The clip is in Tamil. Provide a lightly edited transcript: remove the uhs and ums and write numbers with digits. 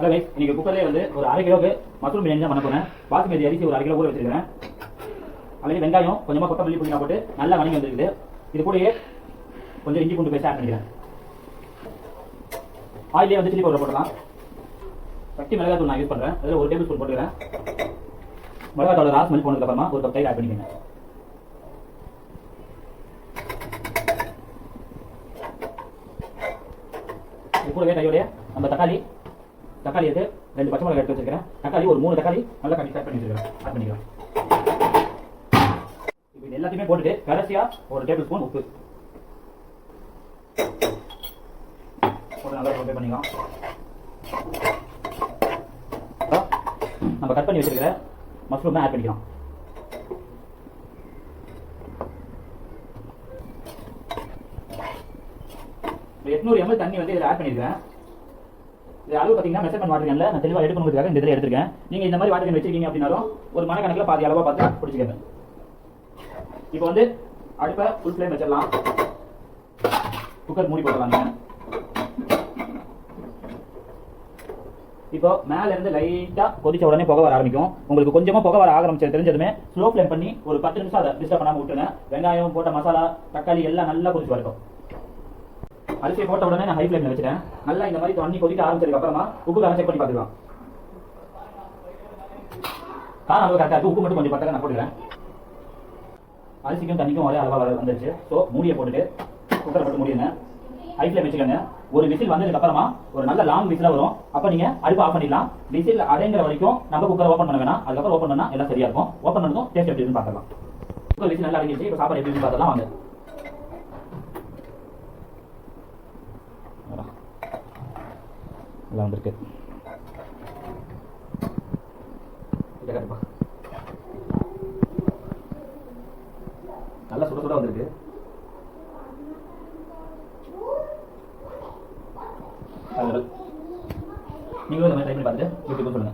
ஹலோ கைஸ், இன்னைக்கு குக்கர்லேயே வந்து ஒரு 1/2 கிலோக்கு மஷ்ரூம் பிரியாணி தான் பண்ண போறேன். பாஸ்மதி அரிசி ஒரு 1/2 கிலோ ஊற வச்சிருக்கேன். அதில் வெங்காயம் கொஞ்சமாக கொத்தமல்லி புதினா போட்டு நல்லா வணங்கி வந்துருக்குது. இது கூடயே கொஞ்சம் இஞ்சி பூண்டு பேஸ்ட் ஆட் பண்ணிக்கிறேன். ஆயிலே வந்து சில்லி பவுடர் போடலாம். சக்தி மிளகாத்தூள் நான் யூஸ் பண்ணுறேன். அதில் 1 டேபிள் ஸ்பூன் போட்டுக்கிறேன். மிளகாத்தூள் ராஸ் ஸ்மெல் போனதுக்கப்புறமா 1 கப் தயிர் ஆட் பண்ணிக்கோங்க. இது கூடவே கையோடைய நம்ம தக்காளி எடுத்து 2 பச்சை மிளகாய் எடுத்து வச்சிருக்கேன். தக்காளி ஒரு 3 தக்காளி நல்லா கட் பண்ணி வச்சிருக்கேன். ஆட் பண்ணிக்கலாம். இப்போ இது எல்லாத்தையுமே போட்டுட்டு கடைசியா 1 டேபிள் ஸ்பூன் உப்பு போட்டு நல்லா ப்ரிப்பேர் பண்ணிக்கலாம். நம்ம கட் பண்ணி வச்சிருக்கிற மஷ்ரூம் ஆட் பண்ணிக்கலாம். இப்போ 800 ml தண்ணி வந்து இதில் ஆட் பண்ணியிருக்கேன். இது அளவு பார்த்தீங்கன்னா மெஷர்மெண்ட் வாட்டர் கேனில் நான் தெளிவாக எடுக்கணுங்கிறதுக்காக இந்த இதில் எடுத்துருக்கேன். நீங்கள் இந்த மாதிரி வாட்டர் கேன் வச்சிருக்கீங்க அப்படின்னாலும் ஒரு மனக்கணக்கில் பாதி அளவாக பார்த்து பிடிச்சிக்கங்க. இப்போ வந்து அடுப்பை ஃபுல் ஃப்ளேம் வச்சிடலாம். குக்கர் மூடி போடலாங்க. இப்போ மேல இருந்து லைட்டா கொதிச்ச உடனே புகை வர ஆரம்பிக்கும். உங்களுக்கு கொஞ்சமா புகை வர ஆரம்பிச்சது தெரிஞ்சதுமே ஸ்லோ ஃப்ளேம் பண்ணி ஒரு 10 நிமிஷம் அதை டிஸ்டர்ப் பண்ணாம விட்டுருங்க. வெங்காயம் போட்ட மசாலா தக்காளி எல்லாம் நல்லா கொதிச்சு வரட்டும். அரிசியை போட்ட உடனே நான் ஹை ஃப்ளேம்ல வச்சிட்டேன். நல்லா இந்த மாதிரி தண்ணி கொதிக்க ஆரம்பிச்சதுக்கு அப்புறமா உப்பு காரம் செக் பண்ணி பார்த்துக்கலாம். காரம் அளவு கரெக்டாக இருக்கு. உப்பு மட்டும் கொஞ்சம் பத்தக்க நான் போட்டுக்கிறேன். அரிசிக்கும் தண்ணிக்கும் ஒரே அளவாக வந்துருச்சு. ஸோ மூடியை போட்டுட்டு குக்கரை போட்டு மூடிடுங்க. ஹை ஃப்ளேம் வச்சுக்கோங்க. ஒரு விசில் வந்ததுக்கு அப்புறமா ஒரு நல்ல லாங் விசிலா வரும். அப்ப நீங்க அடுப்பு ஆஃப் பண்ணிடலாம். விசில் அடைங்கிற வரைக்கும் நம்ம குக்கரை ஓப்பன் பண்ண வேணாம். அதுக்கப்புறம் ஓப்பன் பண்ணா எல்லாம் சரியா இருக்கும். ஓப்பன் பண்ணதும் டேஸ்ட் எப்படி இருக்குன்னு பார்க்கலாம். இப்போ விசில் நல்லா அடங்கிடுச்சு. இப்போ சாப்பாடு எப்படி பார்த்துலாம் வாங்க. நல்லா வந்திருக்கு. நல்லா சுட சுட வந்திருக்கு. நீங்களும் இந்த மாதிரி ட்ரை பண்ணி பார்த்துட்டு எப்படி சொல்லுங்க.